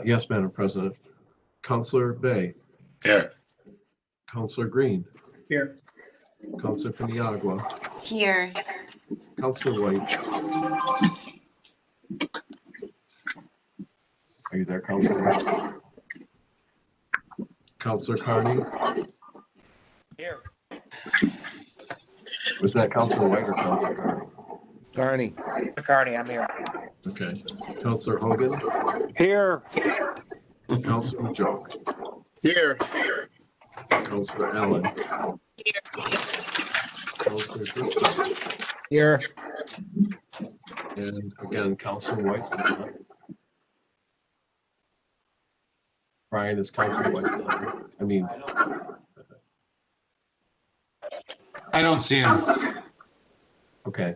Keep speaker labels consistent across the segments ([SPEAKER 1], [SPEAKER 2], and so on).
[SPEAKER 1] Yes, Madam President. Counselor Bay,
[SPEAKER 2] Here.
[SPEAKER 1] Counselor Green,
[SPEAKER 3] Here.
[SPEAKER 1] Counselor Piniagua,
[SPEAKER 4] Here.
[SPEAKER 1] Counselor White. Are you there, Counselor White? Counselor Carney?
[SPEAKER 3] Here.
[SPEAKER 1] Was that Counselor White or Counselor Carney?
[SPEAKER 5] Carney.
[SPEAKER 3] McCartney, I'm here.
[SPEAKER 1] Okay. Counselor Hogan?
[SPEAKER 3] Here.
[SPEAKER 1] Counselor Majoke?
[SPEAKER 2] Here.
[SPEAKER 1] Counselor Allen? Counselor Driscoll?
[SPEAKER 5] Here.
[SPEAKER 1] And again, Counselor White. Brian, is Counselor White? I mean,
[SPEAKER 6] I don't see him.
[SPEAKER 1] okay.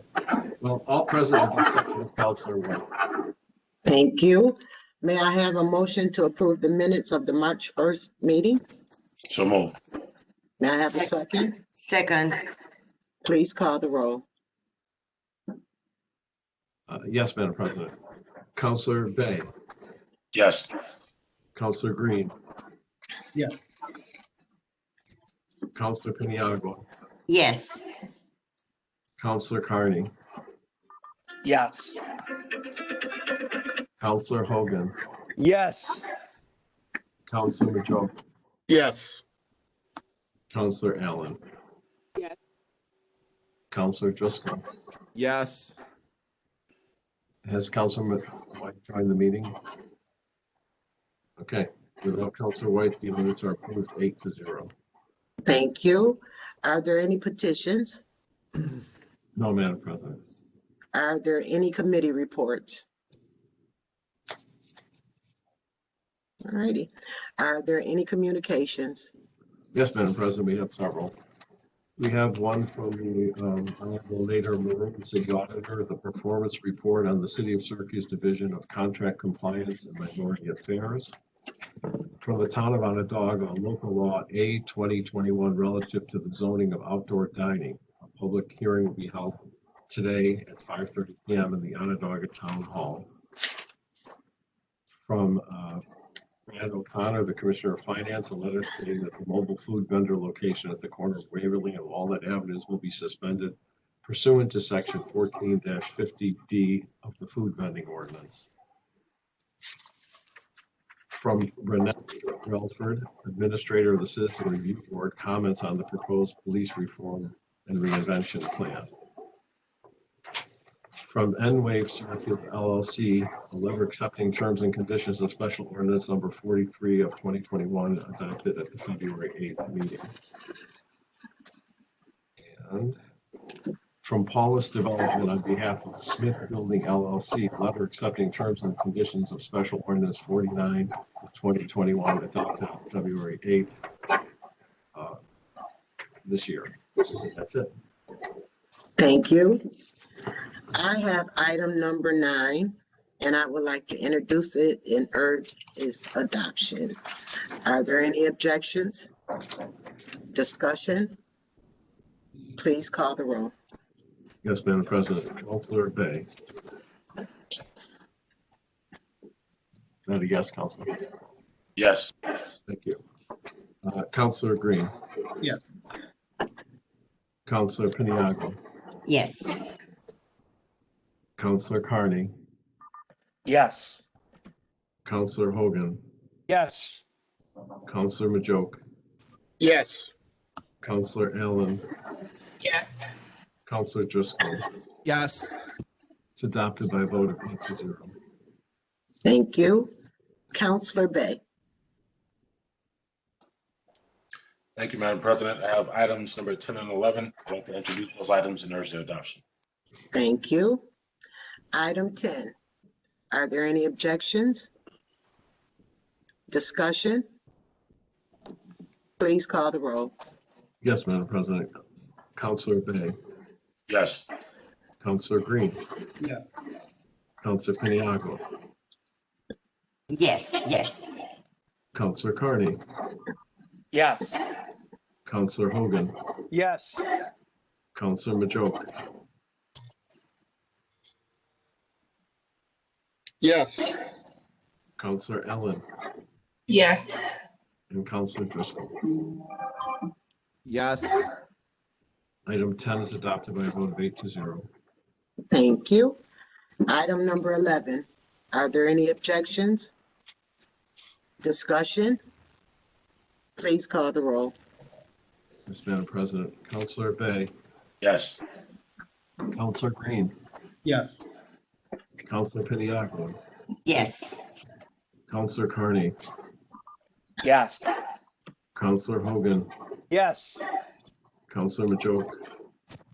[SPEAKER 1] Well, all present except Counselor White.
[SPEAKER 7] Thank you. May I have a motion to approve the minutes of the March 1st meeting?
[SPEAKER 2] So move.
[SPEAKER 7] May I have a second?
[SPEAKER 4] Second.
[SPEAKER 7] Please call the roll.
[SPEAKER 1] Yes, Madam President. Counselor Bay,
[SPEAKER 2] Yes.
[SPEAKER 1] Counselor Green,
[SPEAKER 3] Yes.
[SPEAKER 1] Counselor Piniagua,
[SPEAKER 4] Yes.
[SPEAKER 1] Counselor Carney,
[SPEAKER 3] Yes.
[SPEAKER 1] Counselor Hogan,
[SPEAKER 3] Yes.
[SPEAKER 1] Counselor Majoke,
[SPEAKER 2] Yes.
[SPEAKER 1] Counselor Allen.
[SPEAKER 8] Yes.
[SPEAKER 1] Counselor Driscoll.
[SPEAKER 5] Yes.
[SPEAKER 1] Has Counselor White joined the meeting? Okay, without Counselor White, the minutes are approved 8-0.
[SPEAKER 7] Thank you. Are there any petitions?
[SPEAKER 1] No, Madam President.
[SPEAKER 7] Are there any committee reports? All righty. Are there any communications?
[SPEAKER 1] Yes, Madam President, we have several. We have one from the Honorable Nader Maroon, City Auditor, the performance report on the City of Syracuse Division of Contract Compliance and Minority Affairs. From the Town of Onondaga, Local Law A 2021 relative to the zoning of outdoor dining. A public hearing will be held today at 5:30 p.m. in the Onondaga Town Hall. From Brad O'Connor, the Commissioner of Finance, a letter stating that the mobile food vendor location at the corner of Waverly and Walnut Avenues will be suspended pursuant to section 14-50D of the food vending ordinance. From Renette Relford, Administrator of the Citizen Review Board, comments on the proposed police reform and reinvention plan. From N-Wave Syracuse LLC, a letter accepting terms and conditions of special ordinance number 43 of 2021 adopted at the February 8th meeting. And from Paulus Development on behalf of Smith Building LLC, a letter accepting terms and conditions of special ordinance 49 of 2021 adopted on February 8th this year. That's it.
[SPEAKER 7] Thank you. I have item number 9, and I would like to introduce it and urge its adoption. Are there any objections? Discussion? Please call the roll.
[SPEAKER 1] Yes, Madam President. Counselor Bay. Not a yes, Counselor.
[SPEAKER 2] Yes.
[SPEAKER 1] Thank you. Counselor Green.
[SPEAKER 3] Yes.
[SPEAKER 1] Counselor Piniagua.
[SPEAKER 4] Yes.
[SPEAKER 1] Counselor Carney.
[SPEAKER 3] Yes.
[SPEAKER 1] Counselor Hogan.
[SPEAKER 3] Yes.
[SPEAKER 1] Counselor Majoke.
[SPEAKER 2] Yes.
[SPEAKER 1] Counselor Allen.
[SPEAKER 8] Yes.
[SPEAKER 1] Counselor Driscoll.
[SPEAKER 5] Yes.
[SPEAKER 1] It's adopted by a vote of 8-0.
[SPEAKER 7] Thank you. Counselor Bay.
[SPEAKER 2] Thank you, Madam President. I have items number 10 and 11. I'd like to introduce those items and urge their adoption.
[SPEAKER 7] Thank you. Item 10. Are there any objections? Discussion? Please call the roll.
[SPEAKER 1] Yes, Madam President. Counselor Bay.
[SPEAKER 2] Yes.
[SPEAKER 1] Counselor Green.
[SPEAKER 3] Yes.
[SPEAKER 1] Counselor Piniagua.
[SPEAKER 4] Yes. Yes.
[SPEAKER 1] Counselor Carney.
[SPEAKER 3] Yes.
[SPEAKER 1] Counselor Hogan.
[SPEAKER 3] Yes.
[SPEAKER 1] Counselor Majoke.
[SPEAKER 2] Yes.
[SPEAKER 1] Counselor Ellen,
[SPEAKER 8] Yes.
[SPEAKER 1] and Counselor Driscoll.
[SPEAKER 5] Yes.
[SPEAKER 1] Item 10 is adopted by a vote of 8-0.
[SPEAKER 7] Thank you. Item number 11, are there any objections? Discussion? Please call the roll.
[SPEAKER 1] Yes, Madam President. Counselor Bay,
[SPEAKER 2] Yes.
[SPEAKER 1] Counselor Green,
[SPEAKER 3] Yes.
[SPEAKER 1] Counselor Piniagua,
[SPEAKER 4] Yes.
[SPEAKER 1] Counselor Carney,
[SPEAKER 3] Yes.
[SPEAKER 1] Counselor Hogan,
[SPEAKER 3] Yes.
[SPEAKER 1] Counselor Majoke,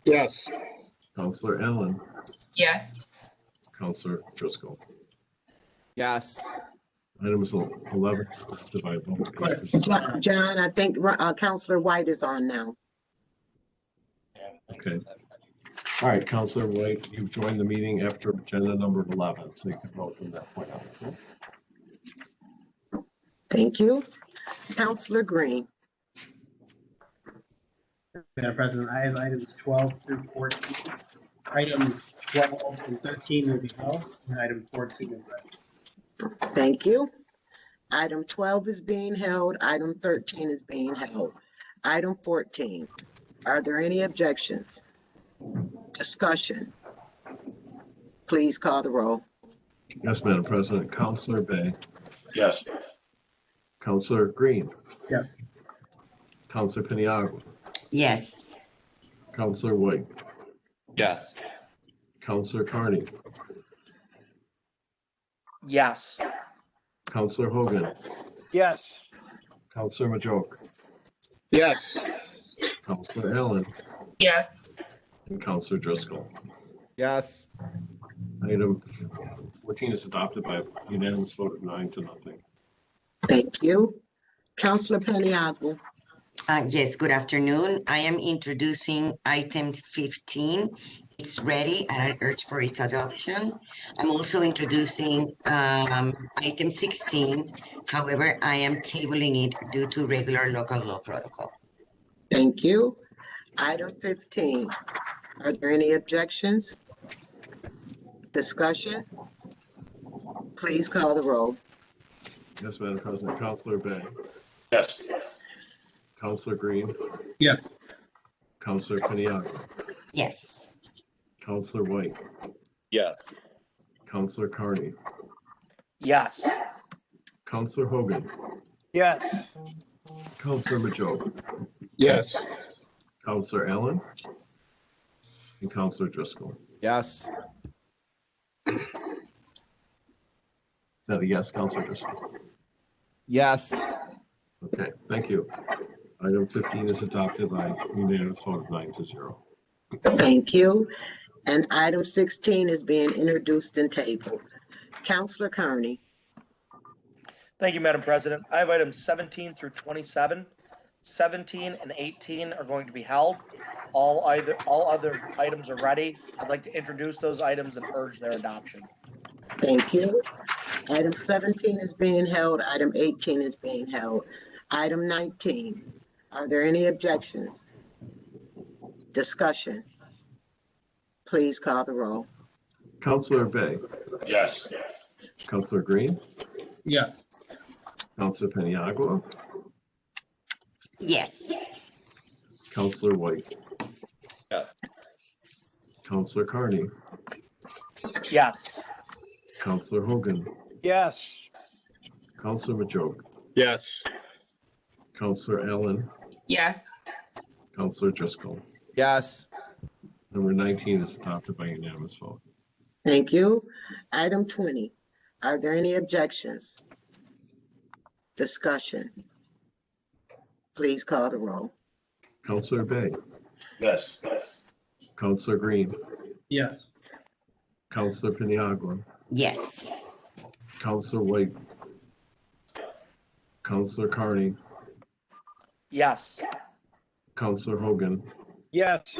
[SPEAKER 6] Yes.
[SPEAKER 1] Counselor Allen,
[SPEAKER 8] Yes.
[SPEAKER 1] Counselor Driscoll.
[SPEAKER 5] Yes.
[SPEAKER 1] Item is 11 is adopted by a vote of 8-0.
[SPEAKER 7] John, I think Counselor White is on now.
[SPEAKER 1] Okay. All right, Counselor White, you've joined the meeting after agenda number 11, so you can vote from that point on.
[SPEAKER 7] Thank you. Counselor Green.
[SPEAKER 9] Madam President, I have items 12 through 14. Items 12 and 13 will be held, and item 14 is read.
[SPEAKER 7] Thank you. Item 12 is being held. Item 13 is being held. Item 14, are there any objections? Discussion? Please call the roll.
[SPEAKER 1] Yes, Madam President. Counselor Bay,
[SPEAKER 2] Yes.
[SPEAKER 1] Counselor Green,
[SPEAKER 9] Yes.
[SPEAKER 1] Counselor Piniagua,
[SPEAKER 4] Yes.
[SPEAKER 1] Counselor White,
[SPEAKER 3] Yes.
[SPEAKER 1] Counselor Carney,
[SPEAKER 3] Yes.
[SPEAKER 1] Counselor Hogan,
[SPEAKER 3] Yes.
[SPEAKER 1] Counselor Majoke,
[SPEAKER 6] Yes.
[SPEAKER 1] Counselor Allen,
[SPEAKER 8] Yes.
[SPEAKER 1] and Counselor Driscoll.
[SPEAKER 5] Yes.
[SPEAKER 1] Item 14 is adopted by a unanimous vote of 9-0.
[SPEAKER 7] Thank you. Counselor Paniagua.
[SPEAKER 4] Yes, good afternoon. I am introducing item 15. It's ready and I urge for its adoption. I'm also introducing item 16. However, I am tabling it due to regular local law protocol.
[SPEAKER 7] Thank you. Item 15, are there any objections? Discussion? Please call the roll.
[SPEAKER 1] Yes, Madam President. Counselor Bay,
[SPEAKER 2] Yes.
[SPEAKER 1] Counselor Green,
[SPEAKER 9] Yes.
[SPEAKER 1] Counselor Piniagua,
[SPEAKER 4] Yes.
[SPEAKER 1] Counselor White,
[SPEAKER 3] Yes.
[SPEAKER 1] Counselor Carney,
[SPEAKER 3] Yes.
[SPEAKER 1] Counselor Hogan,
[SPEAKER 3] Yes.
[SPEAKER 1] Counselor Majoke,
[SPEAKER 6] Yes.
[SPEAKER 1] Counselor Allen, and Counselor Driscoll.
[SPEAKER 5] Yes.
[SPEAKER 1] Is that a yes, Counselor Driscoll?
[SPEAKER 5] Yes.
[SPEAKER 1] Okay, thank you. Item 15 is adopted by unanimous vote of 9-0.
[SPEAKER 7] Thank you. And item 16 is being introduced and tabled. Counselor Carney.
[SPEAKER 10] Thank you, Madam President. I have items 17 through 27. 17 and 18 are going to be held. All other items are ready. I'd like to introduce those items and urge their adoption.
[SPEAKER 7] Thank you. Item 17 is being held. Item 18 is being held. Item 19, are there any objections? Discussion? Please call the roll.
[SPEAKER 1] Counselor Bay,
[SPEAKER 2] Yes.
[SPEAKER 1] Counselor Green,
[SPEAKER 9] Yes.
[SPEAKER 1] Counselor Paniagua,
[SPEAKER 4] Yes.
[SPEAKER 1] Counselor White,
[SPEAKER 3] Yes.
[SPEAKER 1] Counselor Carney,
[SPEAKER 10] Yes.
[SPEAKER 1] Counselor Hogan,
[SPEAKER 3] Yes.
[SPEAKER 1] Counselor Majoke,
[SPEAKER 6] Yes.
[SPEAKER 1] Counselor Allen,
[SPEAKER 8] Yes.
[SPEAKER 1] Counselor Driscoll.
[SPEAKER 5] Yes.
[SPEAKER 1] Number 19 is adopted by unanimous vote.
[SPEAKER 7] Thank you. Item 20, are there any objections? Discussion? Please call the roll.
[SPEAKER 1] Counselor Bay,
[SPEAKER 2] Yes.
[SPEAKER 1] Counselor Green,
[SPEAKER 9] Yes.
[SPEAKER 1] Counselor Piniagua,
[SPEAKER 4] Yes.
[SPEAKER 1] Counselor White, Counselor Carney,
[SPEAKER 10] Yes.
[SPEAKER 1] Counselor Hogan,
[SPEAKER 3] Yes.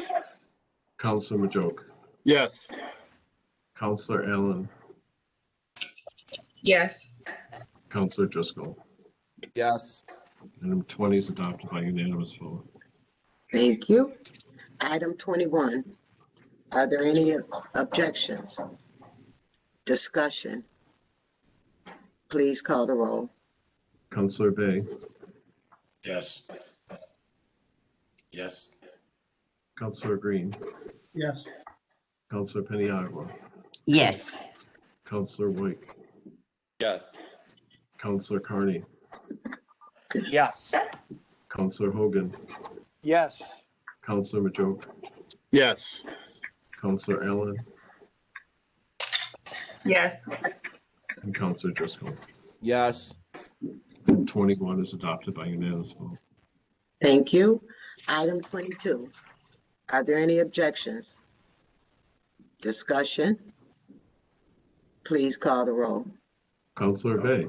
[SPEAKER 1] Counselor Majoke,
[SPEAKER 6] Yes.
[SPEAKER 1] Counselor Allen,
[SPEAKER 8] Yes.
[SPEAKER 1] Counselor Driscoll.
[SPEAKER 5] Yes.
[SPEAKER 1] Item 20 is adopted by unanimous vote.
[SPEAKER 7] Thank you. Item 21, are there any objections? Discussion? Please call the roll.
[SPEAKER 1] Counselor Bay,
[SPEAKER 2] Yes. Yes.
[SPEAKER 1] Counselor Green,
[SPEAKER 9] Yes.
[SPEAKER 1] Counselor Peniagua,
[SPEAKER 4] Yes.
[SPEAKER 1] Counselor White,
[SPEAKER 3] Yes.
[SPEAKER 1] Counselor Carney,
[SPEAKER 10] Yes.
[SPEAKER 1] Counselor Hogan,
[SPEAKER 3] Yes.
[SPEAKER 1] Counselor Majoke,
[SPEAKER 6] Yes.
[SPEAKER 1] Counselor Allen,
[SPEAKER 8] Yes.
[SPEAKER 1] and Counselor Driscoll.
[SPEAKER 5] Yes.
[SPEAKER 1] 21 is adopted by unanimous vote.
[SPEAKER 7] Thank you. Item 22. Are there any objections? Discussion? Please call the roll.
[SPEAKER 1] Counselor Bay,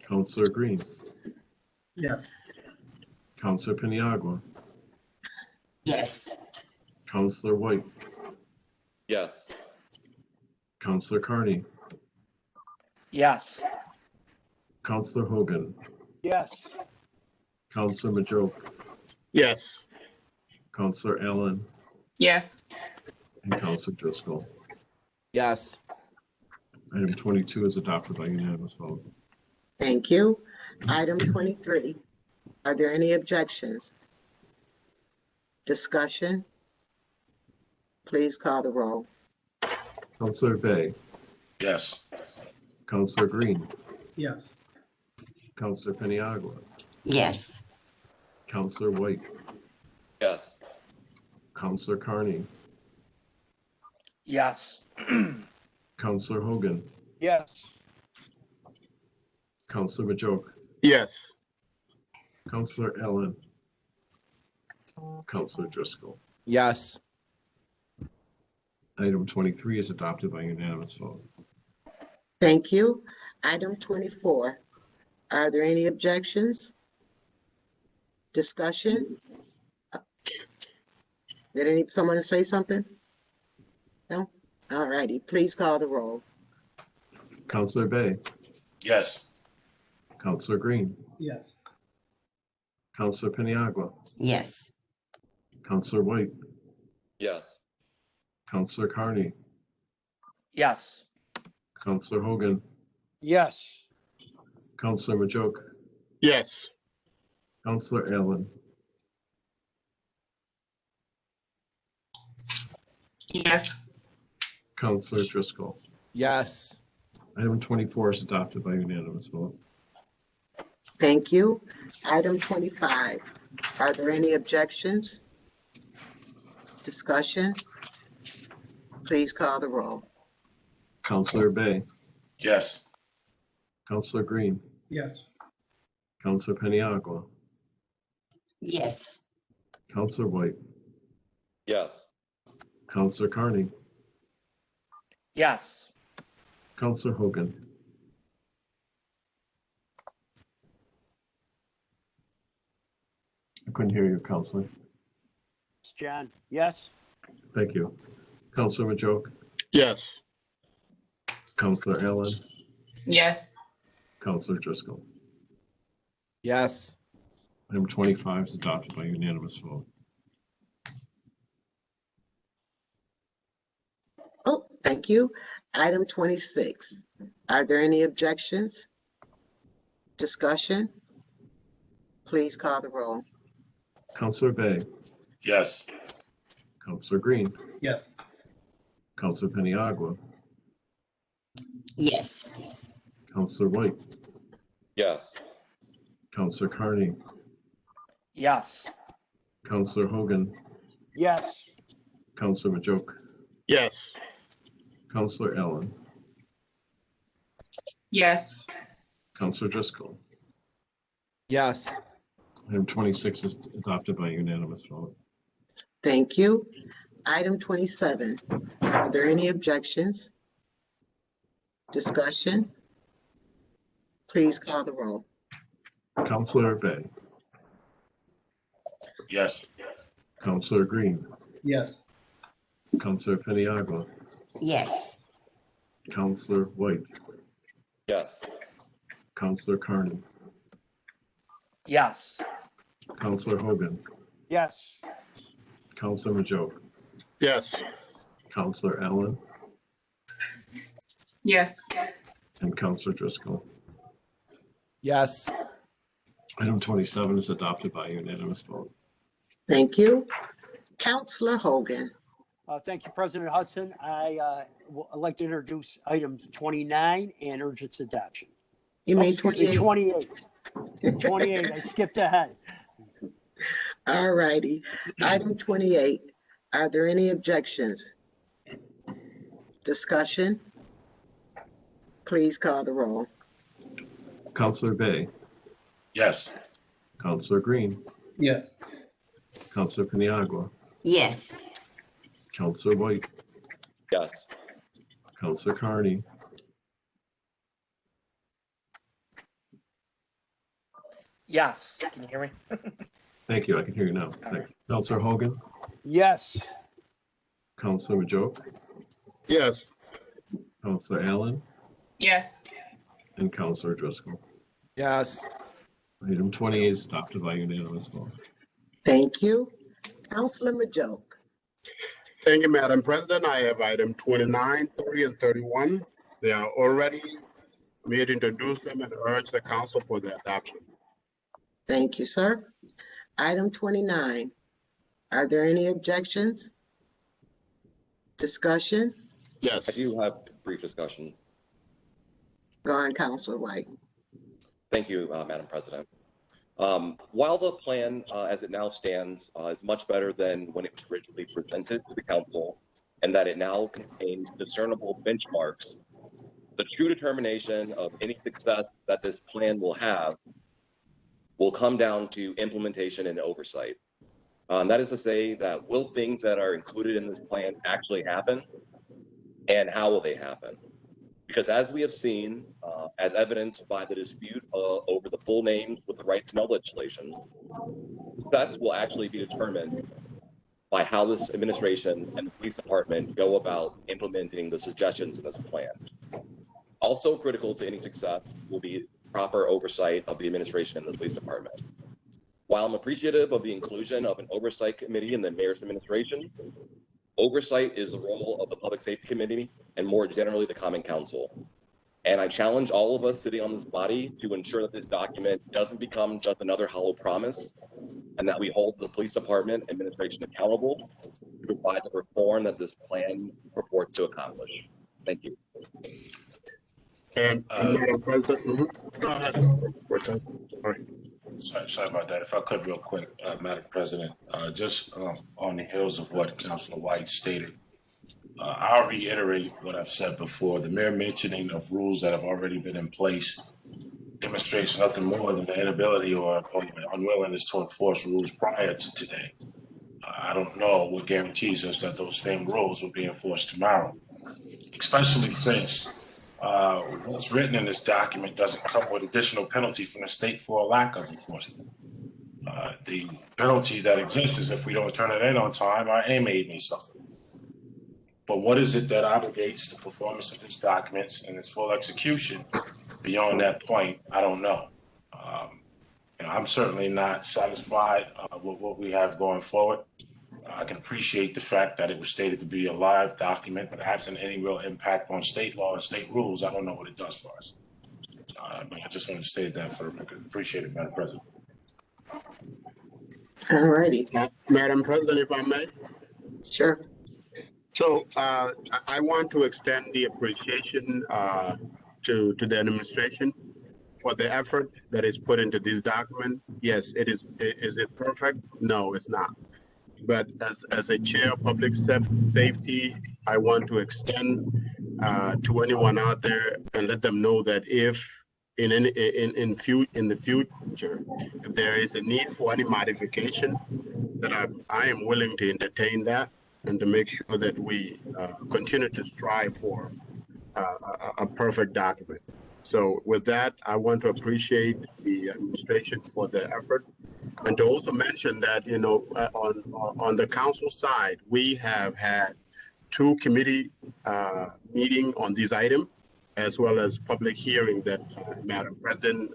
[SPEAKER 1] Counselor Green,
[SPEAKER 9] Yes.
[SPEAKER 1] Counselor Peniagua,
[SPEAKER 4] Yes.
[SPEAKER 1] Counselor White,
[SPEAKER 3] Yes.
[SPEAKER 1] Counselor Carney,
[SPEAKER 10] Yes.
[SPEAKER 1] Counselor Hogan,
[SPEAKER 3] Yes.
[SPEAKER 1] Counselor Majoke,
[SPEAKER 6] Yes.
[SPEAKER 1] Counselor Allen,
[SPEAKER 8] Yes.
[SPEAKER 1] and Counselor Driscoll.
[SPEAKER 5] Yes.
[SPEAKER 1] Item 22 is adopted by unanimous vote.
[SPEAKER 7] Thank you. Item 23. Are there any objections? Discussion? Please call the roll.
[SPEAKER 1] Counselor Bay,
[SPEAKER 2] Yes.
[SPEAKER 1] Counselor Green,
[SPEAKER 9] Yes.
[SPEAKER 1] Counselor Peniagua,
[SPEAKER 4] Yes.
[SPEAKER 1] Counselor White,
[SPEAKER 3] Yes.
[SPEAKER 1] Counselor Carney,
[SPEAKER 10] Yes.
[SPEAKER 1] Counselor Hogan,
[SPEAKER 3] Yes.
[SPEAKER 1] Counselor Majoke,
[SPEAKER 6] Yes.
[SPEAKER 1] Counselor Allen, Counselor Driscoll.
[SPEAKER 5] Yes.
[SPEAKER 1] Item 23 is adopted by unanimous vote.
[SPEAKER 7] Thank you. Item 24. Are there any objections? Discussion? Did someone say something? No? All righty. Please call the roll.
[SPEAKER 1] Counselor Bay,
[SPEAKER 2] Yes.
[SPEAKER 1] Counselor Green,
[SPEAKER 9] Yes.
[SPEAKER 1] Counselor Peniagua,
[SPEAKER 4] Yes.
[SPEAKER 1] Counselor White,
[SPEAKER 3] Yes.
[SPEAKER 1] Counselor Carney,
[SPEAKER 10] Yes.
[SPEAKER 1] Counselor Hogan,
[SPEAKER 3] Yes.
[SPEAKER 1] Counselor Majoke,
[SPEAKER 6] Yes.
[SPEAKER 1] Counselor Allen,
[SPEAKER 8] Yes.
[SPEAKER 1] Counselor Driscoll.
[SPEAKER 5] Yes.
[SPEAKER 1] Item 24 is adopted by unanimous vote.
[SPEAKER 7] Thank you. Item 25. Are there any objections? Discussion? Please call the roll.
[SPEAKER 1] Counselor Bay,
[SPEAKER 2] Yes.
[SPEAKER 1] Counselor Green,
[SPEAKER 9] Yes.
[SPEAKER 1] Counselor Peniagua,
[SPEAKER 4] Yes.
[SPEAKER 1] Counselor White,
[SPEAKER 3] Yes.
[SPEAKER 1] Counselor Carney,
[SPEAKER 10] Yes.
[SPEAKER 1] Counselor Hogan, I couldn't hear you, Counselor.
[SPEAKER 3] John. Yes.
[SPEAKER 1] Thank you. Counselor Majoke,
[SPEAKER 6] Yes.
[SPEAKER 1] Counselor Allen,
[SPEAKER 8] Yes.
[SPEAKER 1] Counselor Driscoll.
[SPEAKER 5] Yes.
[SPEAKER 1] Item 25 is adopted by unanimous vote.
[SPEAKER 7] Oh, thank you. Item 26. Are there any objections? Discussion? Please call the roll.
[SPEAKER 1] Counselor Bay,
[SPEAKER 2] Yes.
[SPEAKER 1] Counselor Green,
[SPEAKER 9] Yes.
[SPEAKER 1] Counselor Peniagua,
[SPEAKER 4] Yes.
[SPEAKER 1] Counselor White,
[SPEAKER 3] Yes.
[SPEAKER 1] Counselor Carney,
[SPEAKER 10] Yes.
[SPEAKER 1] Counselor Hogan,
[SPEAKER 3] Yes.
[SPEAKER 1] Counselor Majoke,
[SPEAKER 6] Yes.
[SPEAKER 1] Counselor Allen,
[SPEAKER 8] Yes.
[SPEAKER 1] Counselor Driscoll.
[SPEAKER 5] Yes.
[SPEAKER 1] Item 26 is adopted by unanimous vote.
[SPEAKER 7] Thank you. Item 27. Are there any objections? Discussion? Please call the roll.
[SPEAKER 1] Counselor Bay,
[SPEAKER 2] Yes.
[SPEAKER 1] Counselor Green,
[SPEAKER 9] Yes.
[SPEAKER 1] Counselor Peniagua,
[SPEAKER 4] Yes.
[SPEAKER 1] Counselor White,
[SPEAKER 3] Yes.
[SPEAKER 1] Counselor Carney,
[SPEAKER 10] Yes.
[SPEAKER 1] Counselor Hogan,
[SPEAKER 3] Yes.
[SPEAKER 1] Counselor Majoke,
[SPEAKER 6] Yes.
[SPEAKER 1] Counselor Allen,
[SPEAKER 8] Yes.
[SPEAKER 1] and Counselor Driscoll.
[SPEAKER 5] Yes.
[SPEAKER 1] Item 27 is adopted by unanimous vote.
[SPEAKER 7] Thank you. Counselor Hogan.
[SPEAKER 3] Thank you, President Hudson. I'd like to introduce item 29 and urge its adoption.
[SPEAKER 7] You
[SPEAKER 3] Oh,
[SPEAKER 7] mean
[SPEAKER 3] excuse me,
[SPEAKER 7] 28?
[SPEAKER 3] 28. I skipped ahead.
[SPEAKER 7] All righty. Item 28. Are there any objections? Discussion? Please call the roll.
[SPEAKER 1] Counselor Bay,
[SPEAKER 2] Yes.
[SPEAKER 1] Counselor Green,
[SPEAKER 9] Yes.
[SPEAKER 1] Counselor Paniagua,
[SPEAKER 4] yes,
[SPEAKER 1] Counselor White,
[SPEAKER 3] Yes.
[SPEAKER 1] Counselor Carney,
[SPEAKER 10] Yes. Can you hear me?
[SPEAKER 1] thank you, I can hear you now. Thank you. Counselor Hogan,
[SPEAKER 3] Yes.
[SPEAKER 1] Counselor Majoke,
[SPEAKER 6] Yes.
[SPEAKER 1] Counselor Allen,
[SPEAKER 8] Yes.
[SPEAKER 1] and Counselor Driscoll.
[SPEAKER 5] Yes.
[SPEAKER 1] Item 28 is adopted by unanimous vote.
[SPEAKER 7] Thank you. Counselor Majoke.
[SPEAKER 6] Thank you, Madam President. I have item 29, 30, and 31. They are already made, introduce them, and urge the council for their adoption.
[SPEAKER 7] Thank you, sir. Item 29. Are there any objections? Discussion?
[SPEAKER 6] Yes.
[SPEAKER 3] I do have brief discussion.
[SPEAKER 7] Go on, Counselor White.
[SPEAKER 3] Thank you, Madam President. While the plan, as it now stands, is much better than when it was originally presented to the council, and that it now contains discernible benchmarks, the true determination of any success that this plan will have will come down to implementation and oversight. That is to say that will things that are included in this plan actually happen, and how will they happen? Because as we have seen, as evidenced by the dispute over the full names with the right to know legislation, success will actually be determined by how this administration and the police department go about implementing the suggestions in this plan. Also critical to any success will be proper oversight of the administration and the police department. While I'm appreciative of the inclusion of an oversight committee in the mayor's administration, oversight is the role of the Public Safety Committee and more generally the Common Council. And I challenge all of us sitting on this body to ensure that this document doesn't become just another hollow promise, and that we hold the police department administration accountable to provide the reform that this plan purports to accomplish. Thank you.
[SPEAKER 6] And Madam President, go ahead. Sorry.
[SPEAKER 2] Sorry about that. If I could real quick, Madam President, just on the heels of what Councilor White stated, I'll reiterate what I've said before. The mere mentioning of rules that have already been in place demonstrates nothing more than the inability or unwillingness to enforce rules prior to today. I don't know what guarantees us that those same rules will be enforced tomorrow, especially since what's written in this document doesn't come with additional penalty from the state for a lack of enforcement. The penalty that exists is if we don't turn it in on time, our AMAID may suffer. But what is it that obligates the performance of this document and its full execution beyond that point? I don't know. I'm certainly not satisfied with what we have going forward. I can appreciate the fact that it was stated to be a live document, but absent any real impact on state law and state rules, I don't know what it does for us. But I just want to state that for the record. Appreciate it, Madam President.
[SPEAKER 7] All righty.
[SPEAKER 6] Madam President, if I may.
[SPEAKER 7] Sure.
[SPEAKER 6] So I want to extend the appreciation to the administration for the effort that is put into this document. Yes, it is. Is it perfect? No, it's not. But as a chair of public safety, I want to extend to anyone out there and let them know that if in the future, if there is a need for any modification, that I am willing to entertain that and to make sure that we continue to strive for a perfect document. So with that, I want to appreciate the administration for the effort, and to also mention that, you know, on the council side, we have had 2 committee meetings on this item, as well as public hearing that Madam President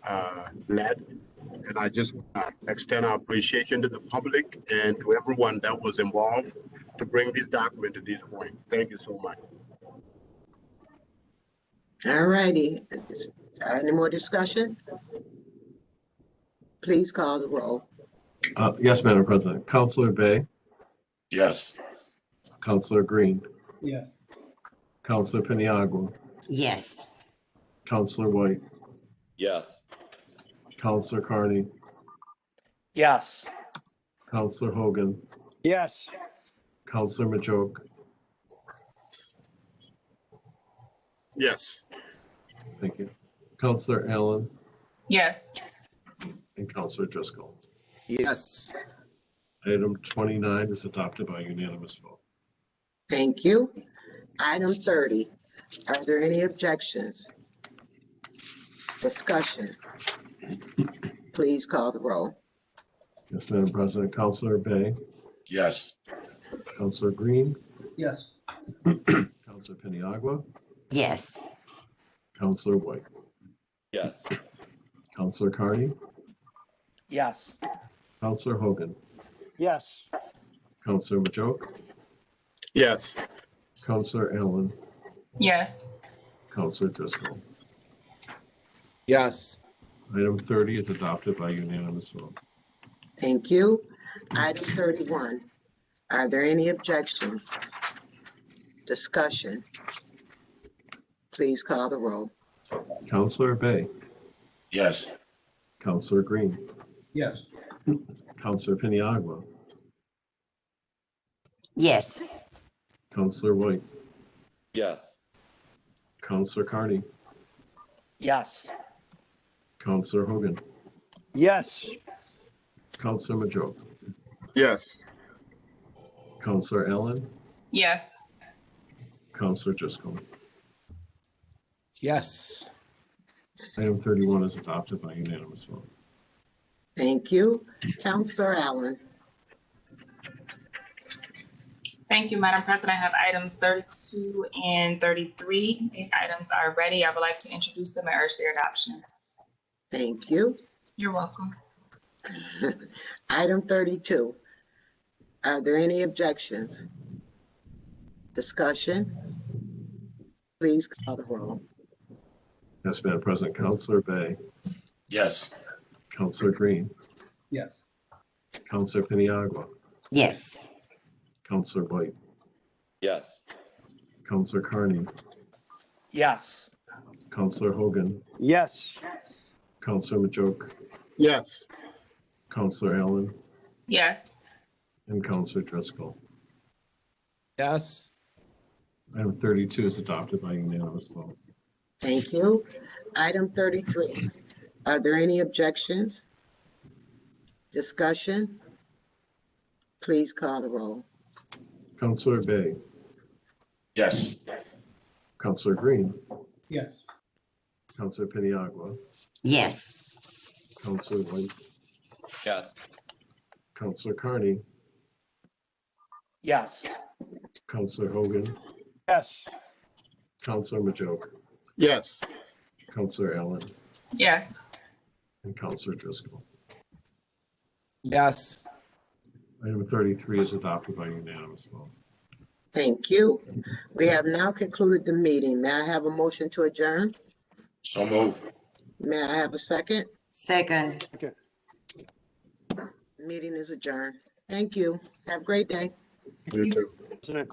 [SPEAKER 6] led. And I just extend our appreciation to the public and to everyone that was involved to bring this document to this point. Thank you so much.
[SPEAKER 7] All righty. Any more discussion? Please call the roll.
[SPEAKER 1] Yes, Madam President. Counselor Bay,
[SPEAKER 2] Yes.
[SPEAKER 1] Counselor Green,
[SPEAKER 9] Yes.
[SPEAKER 1] Counselor Piniagua,
[SPEAKER 4] Yes.
[SPEAKER 1] Counselor White,
[SPEAKER 3] Yes.
[SPEAKER 1] Counselor Carney,
[SPEAKER 10] Yes.
[SPEAKER 1] Counselor Hogan,
[SPEAKER 5] Yes.
[SPEAKER 1] Counselor Majoke,
[SPEAKER 6] Yes.
[SPEAKER 1] thank you, Counselor Allen,
[SPEAKER 8] Yes.
[SPEAKER 1] and Counselor Driscoll.
[SPEAKER 5] Yes.
[SPEAKER 1] Item 29 is adopted by unanimous vote.
[SPEAKER 7] Thank you. Item 30, are there any objections? Discussion? Please call the roll.
[SPEAKER 1] Yes, Madam President. Counselor Bay,
[SPEAKER 2] Yes.
[SPEAKER 1] Counselor Green,
[SPEAKER 9] Yes.
[SPEAKER 1] Counselor Piniagua,
[SPEAKER 4] Yes.
[SPEAKER 1] Counselor White,
[SPEAKER 3] Yes.
[SPEAKER 1] Counselor Carney,
[SPEAKER 10] Yes.
[SPEAKER 1] Counselor Hogan,
[SPEAKER 5] Yes.
[SPEAKER 1] Counselor Majoke,
[SPEAKER 6] Yes.
[SPEAKER 1] Counselor Allen,
[SPEAKER 8] Yes.
[SPEAKER 1] Counselor Driscoll.
[SPEAKER 5] Yes.
[SPEAKER 1] Item 30 is adopted by unanimous vote.
[SPEAKER 7] Thank you. Item 31, are there any objections? Discussion? Please call the roll.
[SPEAKER 1] Counselor Bay,
[SPEAKER 2] Yes.
[SPEAKER 1] Counselor Green,
[SPEAKER 9] Yes.
[SPEAKER 1] Counselor Piniagua,
[SPEAKER 4] Yes.
[SPEAKER 1] Counselor White,
[SPEAKER 3] Yes.
[SPEAKER 1] Counselor Carney,
[SPEAKER 10] Yes.
[SPEAKER 1] Counselor Hogan,
[SPEAKER 5] Yes.
[SPEAKER 1] Counselor Majoke,
[SPEAKER 6] Yes.
[SPEAKER 1] Counselor Allen,
[SPEAKER 8] Yes.
[SPEAKER 1] Counselor Driscoll.
[SPEAKER 5] Yes.
[SPEAKER 1] Item 31 is adopted by unanimous vote.
[SPEAKER 7] Thank you. Counselor Allen.
[SPEAKER 8] Thank you, Madam President. I have items 32 and 33. These items are ready. I would like to introduce them and urge their adoption.
[SPEAKER 7] Thank you.
[SPEAKER 8] You're welcome.
[SPEAKER 7] Item 32, are there any objections? Discussion? Please call the roll.
[SPEAKER 1] Yes, Madam President. Counselor Bay,
[SPEAKER 2] Yes.
[SPEAKER 1] Counselor Green,
[SPEAKER 9] Yes.
[SPEAKER 1] Counselor Piniagua,
[SPEAKER 4] Yes.
[SPEAKER 1] Counselor White,
[SPEAKER 3] Yes.
[SPEAKER 1] Counselor Carney,
[SPEAKER 10] Yes.
[SPEAKER 1] Counselor Hogan,
[SPEAKER 5] Yes.
[SPEAKER 1] Counselor Majoke,
[SPEAKER 6] Yes.
[SPEAKER 1] Counselor Allen,
[SPEAKER 8] Yes.
[SPEAKER 1] and Counselor Driscoll.
[SPEAKER 5] Yes.
[SPEAKER 1] Item 32 is adopted by unanimous vote.
[SPEAKER 7] Thank you. Item 33, are there any objections? Discussion? Please call the roll.
[SPEAKER 1] Counselor Bay,
[SPEAKER 2] Yes.
[SPEAKER 1] Counselor Green,
[SPEAKER 9] Yes.
[SPEAKER 1] Counselor Piniagua,
[SPEAKER 4] Yes.
[SPEAKER 1] Counselor White,
[SPEAKER 3] Yes.
[SPEAKER 1] Counselor Carney,
[SPEAKER 10] Yes.
[SPEAKER 1] Counselor Hogan,
[SPEAKER 5] Yes.
[SPEAKER 1] Counselor Majoke,
[SPEAKER 6] Yes.
[SPEAKER 1] Counselor Allen,
[SPEAKER 8] Yes.
[SPEAKER 1] and Counselor Driscoll.
[SPEAKER 5] Yes.
[SPEAKER 1] Item 33 is adopted by unanimous vote.
[SPEAKER 7] Thank you. We have now concluded the meeting. May I have a motion to adjourn?
[SPEAKER 2] So move.
[SPEAKER 7] May I have a second?
[SPEAKER 4] Second.
[SPEAKER 7] Meeting is adjourned. Thank you. Have a great day.
[SPEAKER 6] You too.
[SPEAKER 5] President.